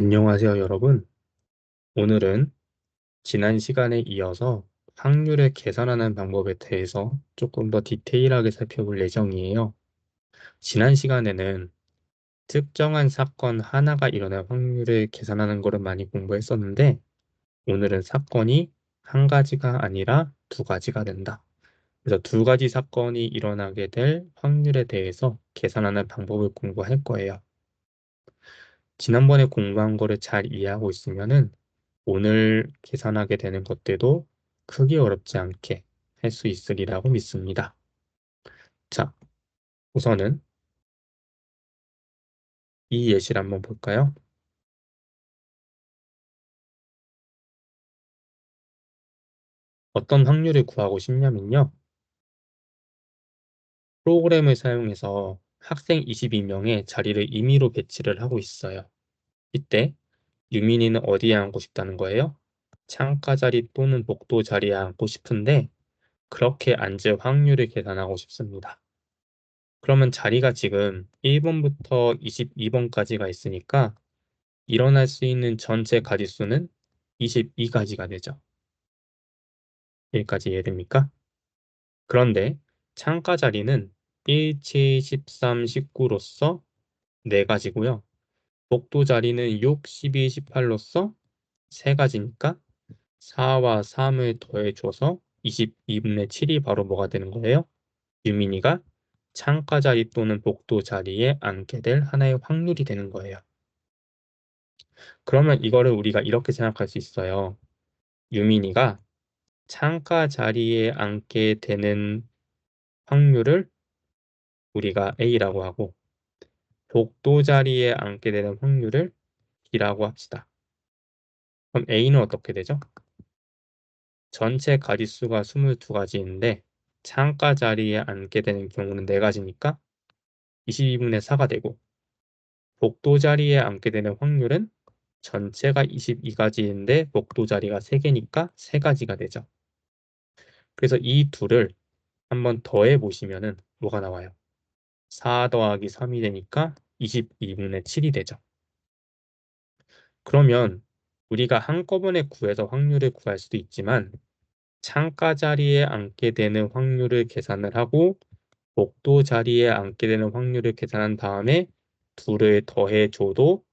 안녕하세요, 여러분. 오늘은 지난 시간에 이어서 확률을 계산하는 방법에 대해서 조금 더 디테일하게 살펴볼 예정이에요. 지난 시간에는 특정한 사건 하나가 일어날 확률을 계산하는 거를 많이 공부했었는데, 오늘은 사건이 한 가지가 아니라 두 가지가 된다. 그래서 두 가지 사건이 일어나게 될 확률에 대해서 계산하는 방법을 공부할 거예요. 지난번에 공부한 거를 잘 이해하고 있으면은 오늘 계산하게 되는 것들도 크게 어렵지 않게 할 수 있으리라고 믿습니다. 자, 우선은 이 예시를 한번 볼까요? 어떤 확률을 구하고 싶냐면요. 프로그램을 사용해서 학생 22명의 자리를 임의로 배치를 하고 있어요. 이때 유민이는 어디에 앉고 싶다는 거예요? 창가 자리 또는 복도 자리에 앉고 싶은데 그렇게 앉을 확률을 계산하고 싶습니다. 그러면 자리가 지금 1번부터 22번까지가 있으니까 일어날 수 있는 전체 가짓수는 22가지가 되죠. 여기까지 이해됩니까? 그런데 창가 자리는 1, 7, 13, 19로서 4가지고요. 복도 자리는 6, 12, 18로서 3가지니까 4와 3을 더해줘서 22분의 7이 바로 뭐가 되는 거예요? 유민이가 창가 자리 또는 복도 자리에 앉게 될 하나의 확률이 되는 거예요. 그러면 이거를 우리가 이렇게 생각할 수 있어요. 유민이가 창가 자리에 앉게 되는 확률을 우리가 A라고 하고 복도 자리에 앉게 되는 확률을 B라고 합시다. 그럼 A는 어떻게 되죠? 전체 가짓수가 22가지인데 창가 자리에 앉게 되는 경우는 4가지니까 22분의 4가 되고 복도 자리에 앉게 되는 확률은 전체가 22가지인데 복도 자리가 3개니까 3가지가 되죠. 그래서 이 둘을 한번 더해 보시면은 뭐가 나와요? 4 더하기 3이 되니까 22분의 7이 되죠. 그러면 우리가 한꺼번에 구해서 확률을 구할 수도 있지만 창가 자리에 앉게 되는 확률을 계산을 하고 복도 자리에 앉게 되는 확률을 계산한 다음에 둘을 더해 줘도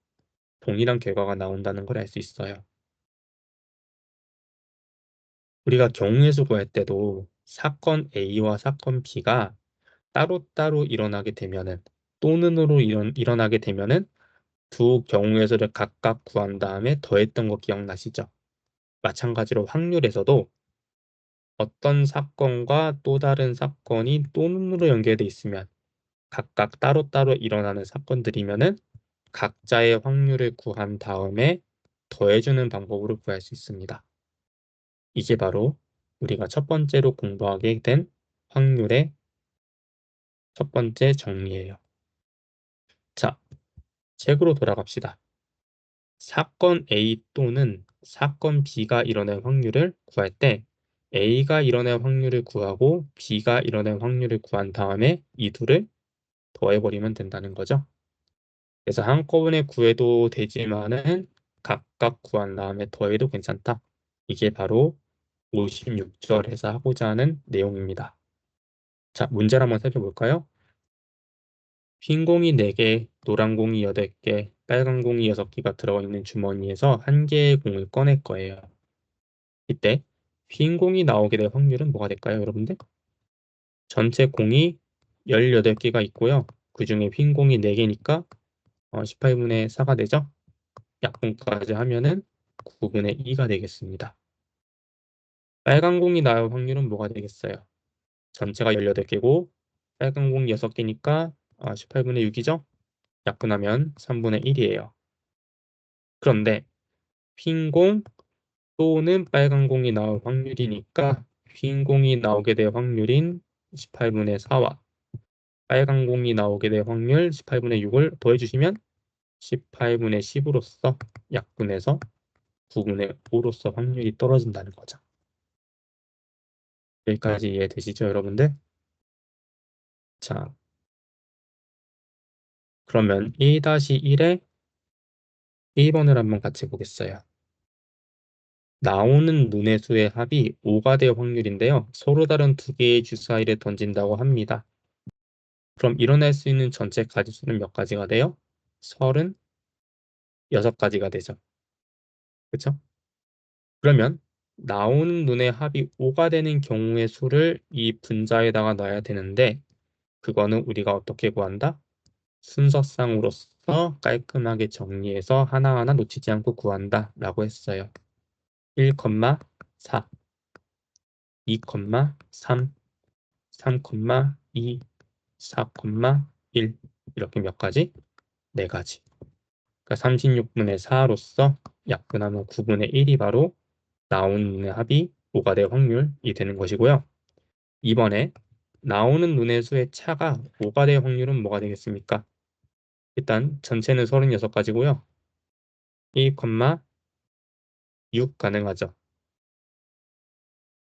동일한 결과가 나온다는 걸 알 수 있어요. 우리가 경우의 수 구할 때도 사건 A와 사건 B가 따로따로 일어나게 되면은 또는으로 일어나게 되면은 두 경우의 수를 각각 구한 다음에 더했던 거 기억나시죠? 마찬가지로 확률에서도 어떤 사건과 또 다른 사건이 또는으로 연결돼 있으면 각각 따로따로 일어나는 사건들이면은 각자의 확률을 구한 다음에 더해주는 방법으로 구할 수 있습니다. 이게 바로 우리가 첫 번째로 공부하게 된 확률의 첫 번째 정리예요. 자, 책으로 돌아갑시다. 사건 A 또는 사건 B가 일어날 확률을 구할 때 A가 일어날 확률을 구하고 B가 일어날 확률을 구한 다음에 이 둘을 더해버리면 된다는 거죠. 그래서 한꺼번에 구해도 되지만은 각각 구한 다음에 더해도 괜찮다. 이게 바로 56절에서 하고자 하는 내용입니다. 자, 문제를 한번 살펴볼까요? 흰 공이 4개, 노란 공이 8개, 빨간 공이 6개가 들어있는 주머니에서 한 개의 공을 꺼낼 거예요. 이때 흰 공이 나오게 될 확률은 뭐가 될까요, 여러분들? 전체 공이 18개가 있고요. 그 중에 흰 공이 4개니까 18분의 4가 되죠? 약분까지 하면은 9분의 2가 되겠습니다. 빨간 공이 나올 확률은 뭐가 되겠어요? 전체가 18개고 빨간 공이 6개니까 18분의 6이죠? 약분하면 3분의 1이에요. 그런데 흰 공 또는 빨간 공이 나올 확률이니까 흰 공이 나오게 될 확률인 18분의 4와 빨간 공이 나오게 될 확률 18분의 6을 더해주시면 18분의 10으로서 약분해서 9분의 5로서 확률이 떨어진다는 거죠. 여기까지 이해되시죠, 여러분들? 자, 그러면 1-1의 1번을 한번 같이 보겠어요. 나오는 눈의 수의 합이 5가 될 확률인데요. 서로 다른 두 개의 주사위를 던진다고 합니다. 그럼 일어날 수 있는 전체 가지수는 몇 가지가 돼요? 36가지가 되죠. 그렇죠? 그러면 나오는 눈의 합이 5가 되는 경우의 수를 이 분자에다가 넣어야 되는데 그거는 우리가 어떻게 구한다? 순서상으로서 깔끔하게 정리해서 하나하나 놓치지 않고 구한다 라고 했어요. 1,4, 2,3, 3,2, 4,1 이렇게 몇 가지? 4가지. 그러니까 36분의 4로서 약분하면 9분의 1이 바로 나오는 눈의 합이 5가 될 확률이 되는 것이고요. 이번에 나오는 눈의 수의 차가 5가 될 확률은 뭐가 되겠습니까? 일단 전체는 36가지고요. 1,6 가능하죠.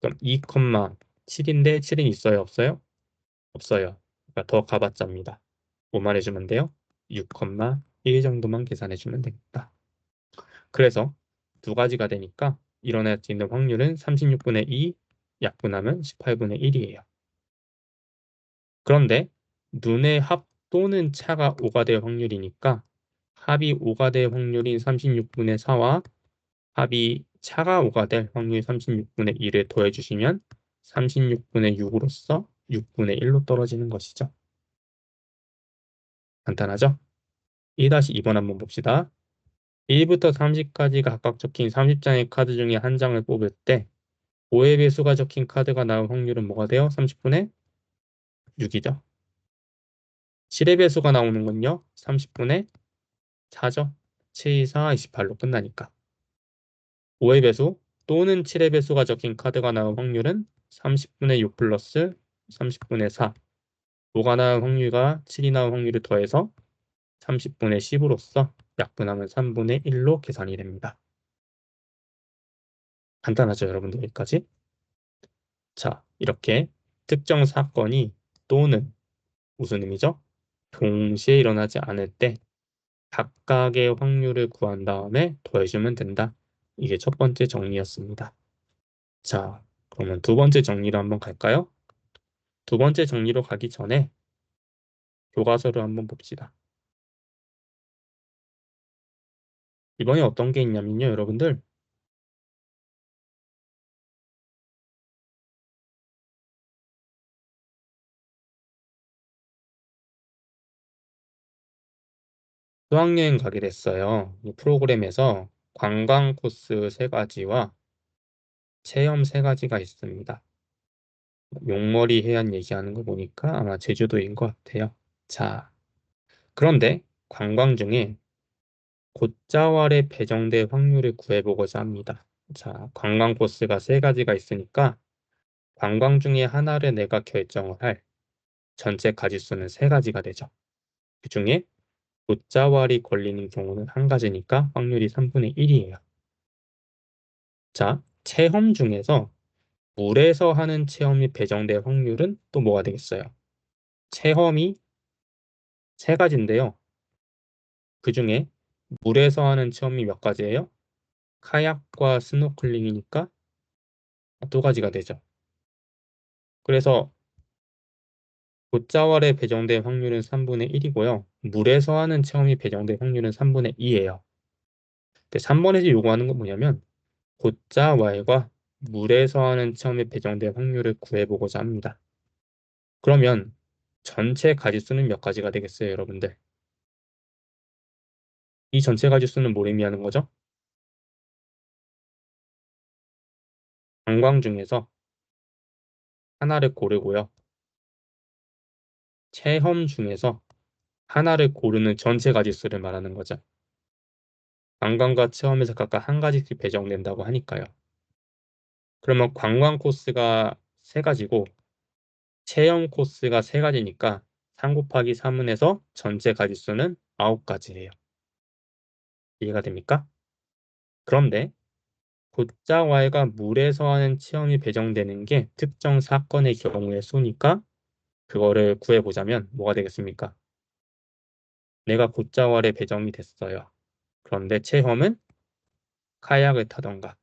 그럼 2,7인데 7은 있어요? 없어요? 없어요. 그러니까 더 가봤자입니다. 뭐만 해주면 돼요? 6,1 정도만 계산해주면 되겠다. 그래서 두 가지가 되니까 일어날 수 있는 확률은 36분의 2 약분하면 18분의 1이에요. 그런데 눈의 합 또는 차가 5가 될 확률이니까 합이 5가 될 확률인 36분의 4와 합이 차가 5가 될 확률 36분의 1을 더해주시면 36분의 6으로서 6분의 1로 떨어지는 것이죠. 간단하죠? 1-2번 한번 봅시다. 1부터 30까지가 각각 적힌 30장의 카드 중에 한 장을 뽑을 때 5의 배수가 적힌 카드가 나올 확률은 뭐가 돼요? 30분의 6이죠. 7의 배수가 나오는 건요? 30분의 4죠. 7, 2, 4, 28로 끝나니까. 5의 배수 또는 7의 배수가 적힌 카드가 나올 확률은 30분의 6 플러스 30분의 4. 5가 나올 확률과 7이 나올 확률을 더해서 30분의 10으로써 약분하면 3분의 1로 계산이 됩니다. 간단하죠, 여러분들 여기까지? 자, 이렇게 특정 사건이 또는 무슨 의미죠? 동시에 일어나지 않을 때 각각의 확률을 구한 다음에 더해주면 된다. 이게 첫 번째 정리였습니다. 자, 그러면 두 번째 정리로 한번 갈까요? 두 번째 정리로 가기 전에 교과서를 한번 봅시다. 이번에 어떤 게 있냐면요, 여러분들. 수학여행 가게 됐어요. 이 프로그램에서 관광 코스 3가지와 체험 3가지가 있습니다. 용머리 해안 얘기하는 거 보니까 아마 제주도인 것 같아요. 자, 그런데 관광 중에 곶자왈에 배정될 확률을 구해보고자 합니다. 자, 관광 코스가 3가지가 있으니까 관광 중에 하나를 내가 결정을 할 전체 가지수는 3가지가 되죠. 그 중에 곶자왈이 걸리는 경우는 1가지니까 확률이 3분의 1이에요. 자, 체험 중에서 물에서 하는 체험이 배정될 확률은 또 뭐가 되겠어요? 체험이 3가지인데요. 그 중에 물에서 하는 체험이 몇 가지예요? 카약과 스노클링이니까 2가지가 되죠. 그래서 곶자왈에 배정될 확률은 3분의 1이고요. 물에서 하는 체험이 배정될 확률은 3분의 2예요. 3번에서 요구하는 건 뭐냐면 곶자왈과 물에서 하는 체험이 배정될 확률을 구해보고자 합니다. 그러면 전체 가지수는 몇 가지가 되겠어요, 여러분들? 이 전체 가지수는 뭘 의미하는 거죠? 관광 중에서 하나를 고르고요. 체험 중에서 하나를 고르는 전체 가지수를 말하는 거죠. 관광과 체험에서 각각 1가지씩 배정된다고 하니까요. 그러면 관광 코스가 3가지고 체험 코스가 3가지니까 3 곱하기 3은 해서 전체 가지수는 9가지예요. 이해가 됩니까? 그런데 곶자왈과 물에서 하는 체험이 배정되는 게 특정 사건의 경우의 수니까 그거를 구해보자면 뭐가 되겠습니까? 내가 곶자왈에 배정이 됐어요. 그런데 체험은 카약을 타던가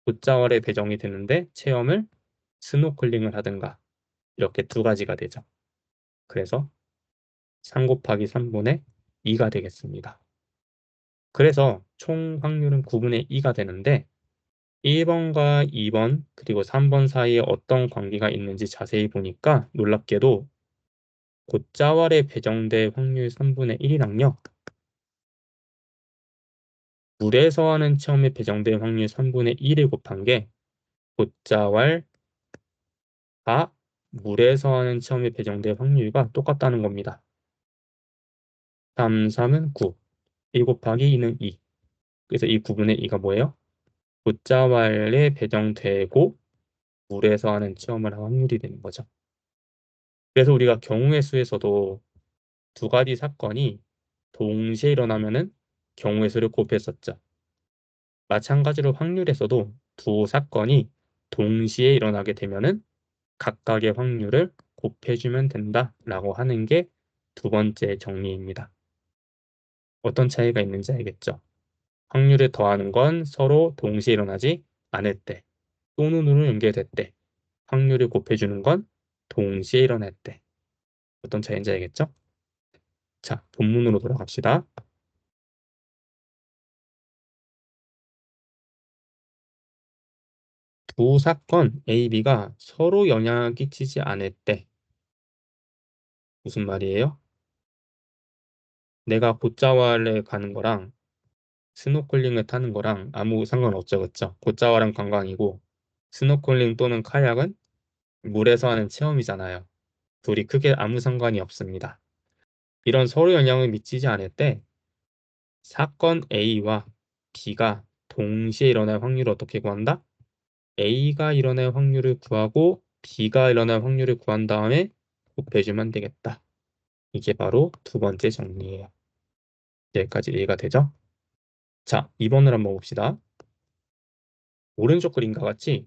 곶자왈에 배정이 되는데 체험을 스노클링을 하든가 이렇게 두 가지가 되죠. 그래서 3 곱하기 3분의 2가 되겠습니다. 그래서 총 확률은 9분의 2가 되는데 1번과 2번 그리고 3번 사이에 어떤 관계가 있는지 자세히 보니까 놀랍게도 곶자왈에 배정될 확률 3분의 1이랑요. 물에서 하는 체험에 배정될 확률 3분의 1을 곱한 게 곶자왈과 물에서 하는 체험에 배정될 확률과 똑같다는 겁니다. 3, 3은 9, 1 곱하기 2는 2. 그래서 이 9분의 2가 뭐예요? 곶자왈에 배정되고 물에서 하는 체험을 할 확률이 되는 거죠. 그래서 우리가 경우의 수에서도 두 가지 사건이 동시에 일어나면은 경우의 수를 곱했었죠. 마찬가지로 확률에서도 두 사건이 동시에 일어나게 되면은 각각의 확률을 곱해주면 된다라고 하는 게 두 번째 정리입니다. 어떤 차이가 있는지 알겠죠? 확률을 더하는 건 서로 동시에 일어나지 않을 때, 또는으로 연결될 때, 확률을 곱해주는 건 동시에 일어날 때. 어떤 차이인지 알겠죠? 자, 본문으로 돌아갑시다. 두 사건 A, B가 서로 영향을 끼치지 않을 때 무슨 말이에요? 내가 곶자왈에 가는 거랑 스노클링을 타는 거랑 아무 상관없죠, 그쵸? 곶자왈은 관광이고 스노클링 또는 카약은 물에서 하는 체험이잖아요. 둘이 크게 아무 상관이 없습니다. 이런 서로 영향을 미치지 않을 때 사건 A와 B가 동시에 일어날 확률을 어떻게 구한다? A가 일어날 확률을 구하고 B가 일어날 확률을 구한 다음에 곱해주면 되겠다. 이게 바로 두 번째 정리예요. 여기까지 이해가 되죠? 자, 2번을 한번 봅시다. 오른쪽 그림과 같이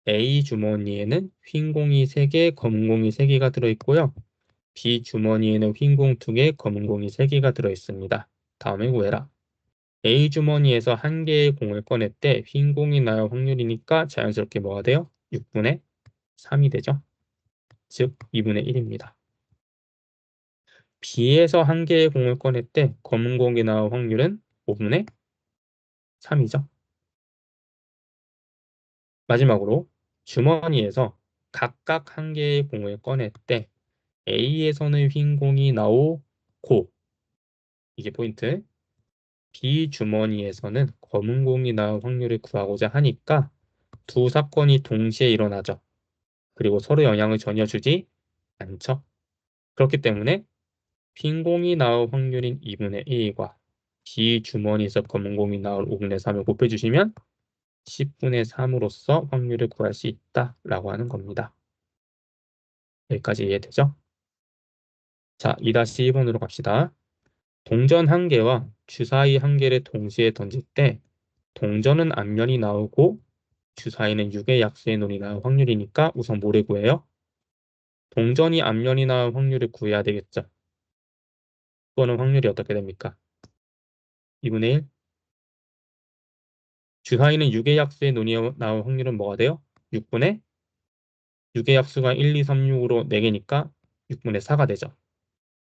A 주머니에는 흰 공이 3개, 검은 공이 3개가 들어있고요. B 주머니에는 흰 공 2개, 검은 공이 3개가 들어있습니다. 다음에 구해라. A 주머니에서 한 개의 공을 꺼낼 때 흰 공이 나올 확률이니까 자연스럽게 뭐가 돼요? 6분의 3이 되죠. 즉 2분의 1입니다. B에서 한 개의 공을 꺼낼 때 검은 공이 나올 확률은 5분의 3이죠. 마지막으로 주머니에서 각각 한 개의 공을 꺼낼 때 A에서는 흰 공이 나오고 이게 포인트. B 주머니에서는 검은 공이 나올 확률을 구하고자 하니까 두 사건이 동시에 일어나죠. 그리고 서로 영향을 전혀 주지 않죠. 그렇기 때문에 흰 공이 나올 확률인 2분의 1과 B 주머니에서 검은 공이 나올 5분의 3을 곱해주시면 10분의 3으로서 확률을 구할 수 있다라고 하는 겁니다. 여기까지 이해되죠? 자, 2-1번으로 갑시다. 동전 한 개와 주사위 한 개를 동시에 던질 때 동전은 앞면이 나오고 주사위는 6의 약수의 논이 나올 확률이니까 우선 뭐를 구해요? 동전이 앞면이 나올 확률을 구해야 되겠죠. 그거는 확률이 어떻게 됩니까? 2분의 1. 주사위는 6의 약수의 논이 나올 확률은 뭐가 돼요? 6분의 6의 약수가 1, 2, 3, 6으로 4개니까 6분의 4가 되죠.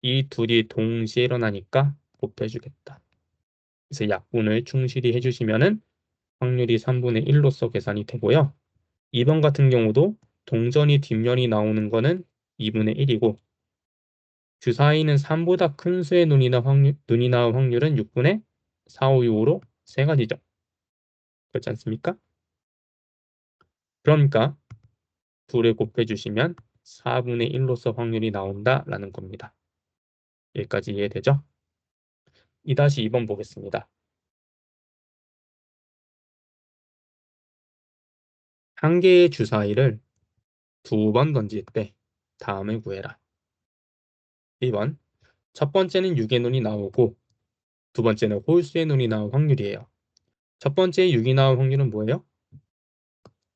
이 둘이 동시에 일어나니까 곱해주겠다. 그래서 약분을 충실히 해주시면은 확률이 3분의 1로서 계산이 되고요. 2번 같은 경우도 동전이 뒷면이 나오는 거는 2분의 1이고 주사위는 3보다 큰 수의 눈이 나올 확률은 6분의 4, 5, 6으로 세 가지죠. 그렇지 않습니까? 그러니까 둘을 곱해주시면 4분의 1로서 확률이 나온다라는 겁니다. 여기까지 이해되죠? 2-2번 보겠습니다. 한 개의 주사위를 2번 던질 때 다음을 구해라. 1번, 첫 번째는 6의 눈이 나오고 두 번째는 홀수의 눈이 나올 확률이에요. 첫 번째 6이 나올 확률은 뭐예요?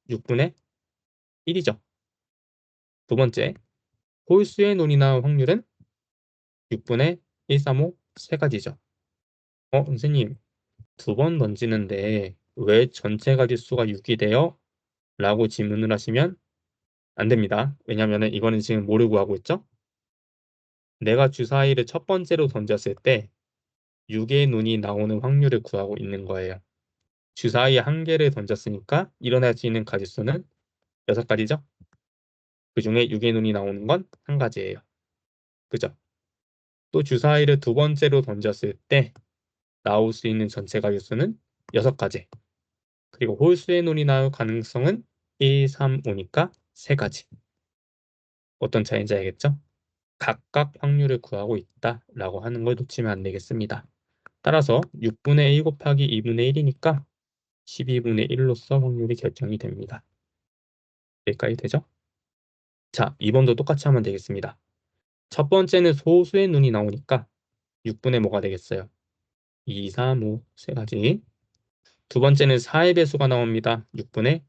6분의 1이죠. 두 번째, 홀수의 눈이 나올 확률은 6분의 1, 3, 5, 세 가지죠. 선생님, 두 번 던지는데 왜 전체 가짓수가 6이 돼요? 라고 질문을 하시면 안 됩니다. 왜냐면은 이거는 지금 모르고 하고 있죠? 내가 주사위를 첫 번째로 던졌을 때 6의 눈이 나오는 확률을 구하고 있는 거예요. 주사위 한 개를 던졌으니까 일어날 수 있는 가짓수는 6가지죠? 그 중에 6의 눈이 나오는 건 한 가지예요. 그죠? 또 주사위를 두 번째로 던졌을 때 나올 수 있는 전체 가짓수는 6가지. 그리고 홀수의 눈이 나올 가능성은 1, 3, 5니까 3가지. 어떤 차이인지 알겠죠? 각각 확률을 구하고 있다라고 하는 걸 놓치면 안 되겠습니다. 따라서 6분의 1 곱하기 2분의 1이니까 12분의 1로서 확률이 결정이 됩니다. 여기까지 되죠? 자, 2번도 똑같이 하면 되겠습니다. 첫 번째는 소수의 눈이 나오니까 6분의 뭐가 되겠어요? 2, 3, 5, 세 가지. 두 번째는 4의 배수가 나옵니다. 6분의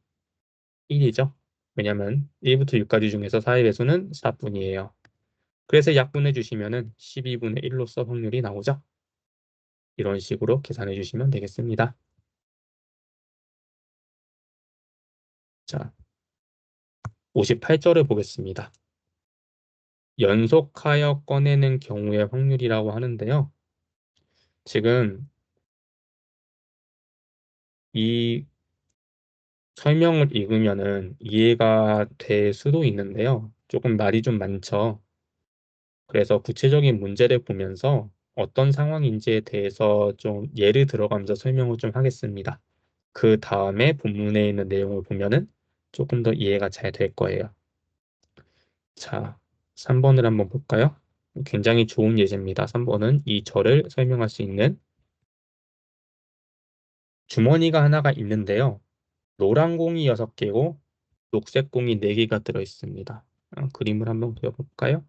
1이죠. 왜냐하면 1부터 6까지 중에서 4의 배수는 4분이에요. 그래서 약분해 주시면은 12분의 1로서 확률이 나오죠. 이런 식으로 계산해 주시면 되겠습니다. 자, 58절을 보겠습니다. 연속하여 꺼내는 경우의 확률이라고 하는데요. 지금 이 설명을 읽으면은 이해가 될 수도 있는데요. 조금 말이 좀 많죠. 그래서 구체적인 문제를 보면서 어떤 상황인지에 대해서 좀 예를 들어가면서 설명을 좀 하겠습니다. 그 다음에 본문에 있는 내용을 보면은 조금 더 이해가 잘 될 거예요. 자, 3번을 한번 볼까요? 굉장히 좋은 예제입니다. 3번은 이 절을 설명할 수 있는 주머니가 하나가 있는데요. 노란 공이 6개고 녹색 공이 4개가 들어있습니다. 그림을 한번 그려볼까요?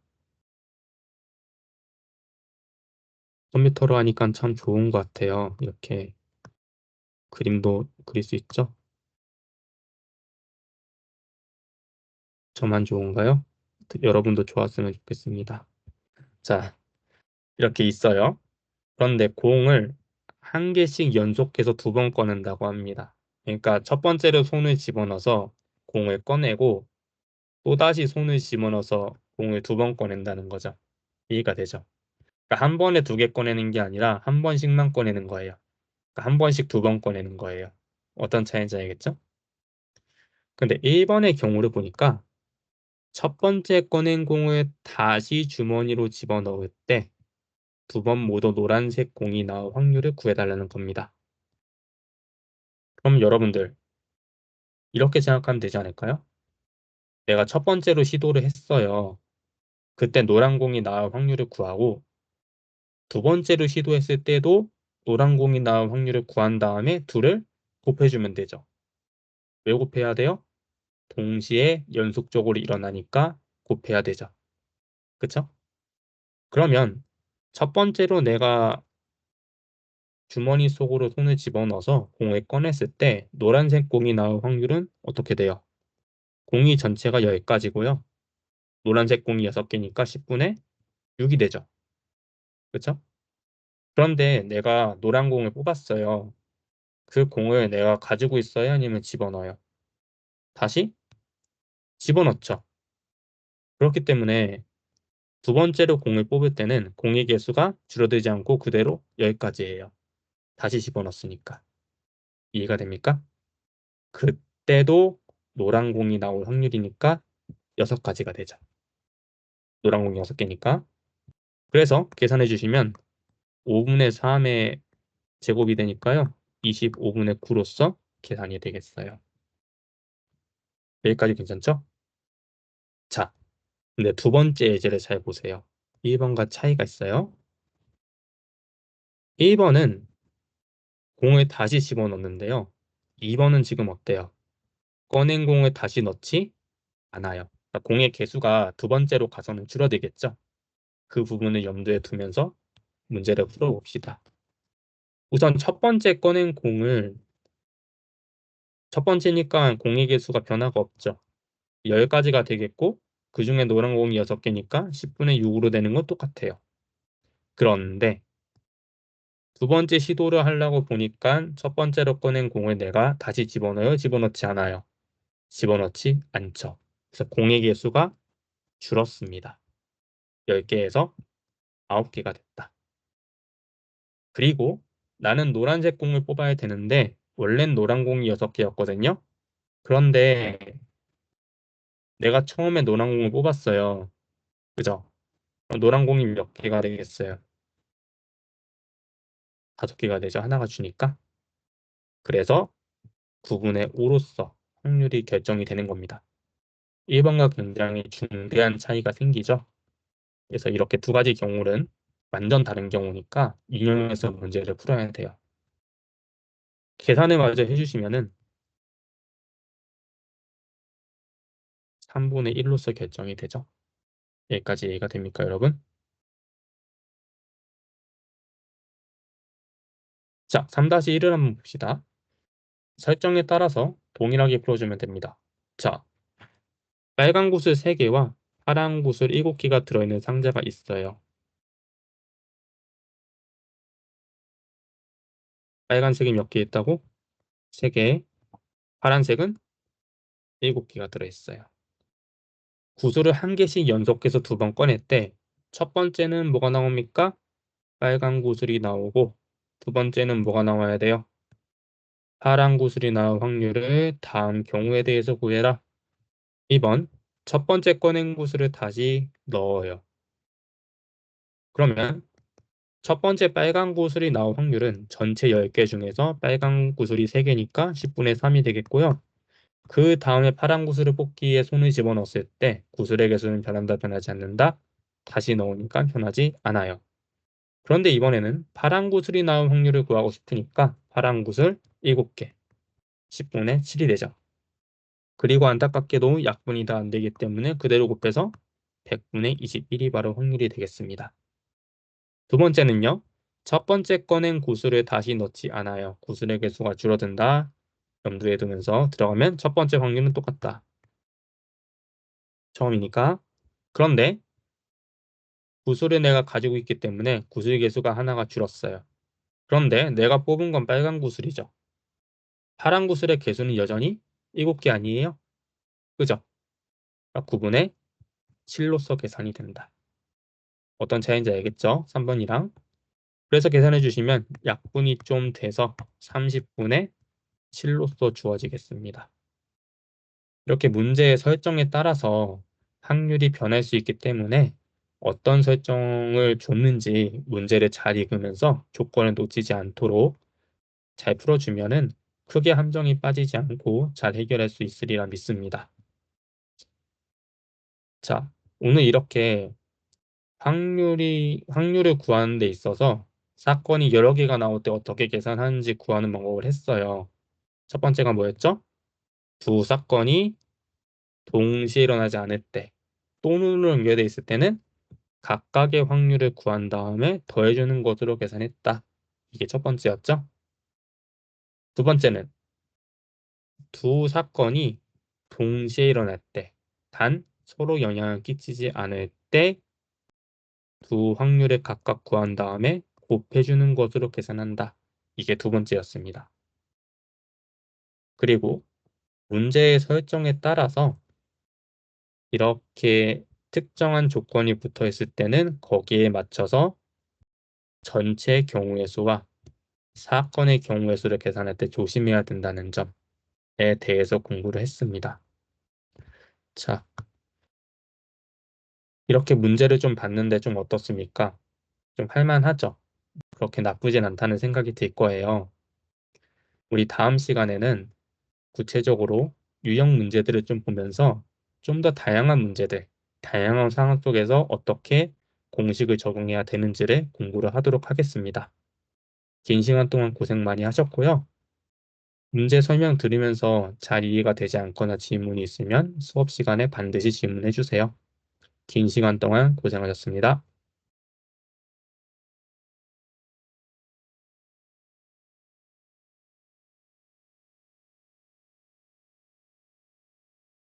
컴퓨터로 하니까 참 좋은 것 같아요. 이렇게 그림도 그릴 수 있죠? 저만 좋은가요? 여러분도 좋았으면 좋겠습니다. 자, 이렇게 있어요. 그런데 공을 한 개씩 연속해서 2번 꺼낸다고 합니다. 그러니까 첫 번째로 손을 집어넣어서 공을 꺼내고 또다시 손을 집어넣어서 공을 2번 꺼낸다는 거죠. 이해가 되죠? 그러니까 한 번에 2개 꺼내는 게 아니라 한 번씩만 꺼내는 거예요. 그러니까 한 번씩 2번 꺼내는 거예요. 어떤 차이인지 알겠죠? 근데 1번의 경우를 보니까 첫 번째 꺼낸 공을 다시 주머니로 집어넣을 때 2번 모두 노란색 공이 나올 확률을 구해달라는 겁니다. 그럼 여러분들 이렇게 생각하면 되지 않을까요? 내가 첫 번째로 시도를 했어요. 그때 노란 공이 나올 확률을 구하고 두 번째로 시도했을 때도 노란 공이 나올 확률을 구한 다음에 둘을 곱해주면 되죠. 왜 곱해야 돼요? 동시에 연속적으로 일어나니까 곱해야 되죠. 그쵸? 그러면 첫 번째로 내가 주머니 속으로 손을 집어넣어서 공을 꺼냈을 때 노란색 공이 나올 확률은 어떻게 돼요? 공이 전체가 10가지고요. 노란색 공이 6개니까 10분의 6이 되죠. 그쵸? 그런데 내가 노란 공을 뽑았어요. 그 공을 내가 가지고 있어요? 아니면 집어넣어요? 다시 집어넣죠. 그렇기 때문에 두 번째로 공을 뽑을 때는 공의 개수가 줄어들지 않고 그대로 10가지예요. 다시 집어넣었으니까. 이해가 됩니까? 그때도 노란 공이 나올 확률이니까 6가지가 되죠. 노란 공이 6개니까. 그래서 계산해 주시면 5분의 3의 제곱이 되니까요. 25분의 9로서 계산이 되겠어요. 여기까지 괜찮죠? 자, 근데 두 번째 예제를 잘 보세요. 1번과 차이가 있어요. 1번은 공을 다시 집어넣는데요. 2번은 지금 어때요? 꺼낸 공을 다시 넣지 않아요. 그러니까 공의 개수가 두 번째로 가서는 줄어들겠죠. 그 부분을 염두에 두면서 문제를 풀어봅시다. 우선 첫 번째 꺼낸 공을 첫 번째니까 공의 개수가 변화가 없죠. 10가지가 되겠고 그 중에 노란 공이 6개니까 10분의 6으로 되는 건 똑같아요. 그런데 두 번째 시도를 하려고 보니까 첫 번째로 꺼낸 공을 내가 다시 집어넣어요? 집어넣지 않아요? 집어넣지 않죠. 그래서 공의 개수가 줄었습니다. 10개에서 9개가 됐다. 그리고 나는 노란색 공을 뽑아야 되는데 원래는 노란 공이 6개였거든요. 그런데 내가 처음에 노란 공을 뽑았어요. 그죠? 그럼 노란 공이 몇 개가 되겠어요? 5개가 되죠. 하나가 주니까. 그래서 9분의 5로서 확률이 결정이 되는 겁니다. 1번과 굉장히 중대한 차이가 생기죠. 그래서 이렇게 두 가지 경우는 완전 다른 경우니까 인용해서 문제를 풀어야 돼요. 계산을 마저 해주시면은 3분의 1로서 결정이 되죠. 여기까지 이해가 됩니까, 여러분? 자, 3-1을 한번 봅시다. 설정에 따라서 동일하게 풀어주면 됩니다. 자, 빨간 구슬 3개와 파란 구슬 7개가 들어있는 상자가 있어요. 빨간색이 몇 개 있다고? 3개, 파란색은 7개가 들어있어요. 구슬을 한 개씩 연속해서 2번 꺼냈대. 첫 번째는 뭐가 나옵니까? 빨간 구슬이 나오고 두 번째는 뭐가 나와야 돼요? 파란 구슬이 나올 확률을 다음 경우에 대해서 구해라. 2번, 첫 번째 꺼낸 구슬을 다시 넣어요. 그러면 첫 번째 빨간 구슬이 나올 확률은 전체 10개 중에서 빨간 구슬이 3개니까 10분의 3이 되겠고요. 그 다음에 파란 구슬을 뽑기에 손을 집어넣었을 때 구슬의 개수는 변한다, 변하지 않는다? 다시 넣으니까 변하지 않아요. 그런데 이번에는 파란 구슬이 나올 확률을 구하고 싶으니까 파란 구슬 7개, 10분의 7이 되죠. 그리고 안타깝게도 약분이 다 안 되기 때문에 그대로 곱해서 100분의 21이 바로 확률이 되겠습니다. 두 번째는요. 첫 번째 꺼낸 구슬을 다시 넣지 않아요. 구슬의 개수가 줄어든다. 염두에 두면서 들어가면 첫 번째 확률은 똑같다. 처음이니까. 그런데 구슬을 내가 가지고 있기 때문에 구슬 개수가 하나가 줄었어요. 그런데 내가 뽑은 건 빨간 구슬이죠. 파란 구슬의 개수는 여전히 7개 아니에요? 그죠? 9분의 7로서 계산이 된다. 어떤 차이인지 알겠죠? 3번이랑. 그래서 계산해 주시면 약분이 좀 돼서 30분의 7로서 주어지겠습니다. 이렇게 문제의 설정에 따라서 확률이 변할 수 있기 때문에 어떤 설정을 줬는지 문제를 잘 읽으면서 조건을 놓치지 않도록 잘 풀어주면은 크게 함정이 빠지지 않고 잘 해결할 수 있으리라 믿습니다. 자, 오늘 이렇게 확률을 구하는 데 있어서 사건이 여러 개가 나올 때 어떻게 계산하는지 구하는 방법을 했어요. 첫 번째가 뭐였죠? 두 사건이 동시에 일어나지 않을 때 또는으로 연결되어 있을 때는 각각의 확률을 구한 다음에 더해주는 것으로 계산했다. 이게 첫 번째였죠. 두 번째는 두 사건이 동시에 일어날 때, 단 서로 영향을 끼치지 않을 때 두 확률을 각각 구한 다음에 곱해주는 것으로 계산한다. 이게 두 번째였습니다. 그리고 문제의 설정에 따라서 이렇게 특정한 조건이 붙어 있을 때는 거기에 맞춰서 전체 경우의 수와 사건의 경우의 수를 계산할 때 조심해야 된다는 점에 대해서 공부를 했습니다. 자, 이렇게 문제를 좀 봤는데 좀 어떻습니까? 좀 할만하죠? 그렇게 나쁘진 않다는 생각이 들 거예요. 우리 다음 시간에는 구체적으로 유형 문제들을 좀 보면서 좀 더 다양한 문제들, 다양한 상황 속에서 어떻게 공식을 적용해야 되는지를 공부를 하도록 하겠습니다. 긴 시간 동안 고생 많이 하셨고요. 문제 설명 들으면서 잘 이해가 되지 않거나 질문이 있으면 수업 시간에 반드시 질문해 주세요. 긴 시간 동안 고생하셨습니다.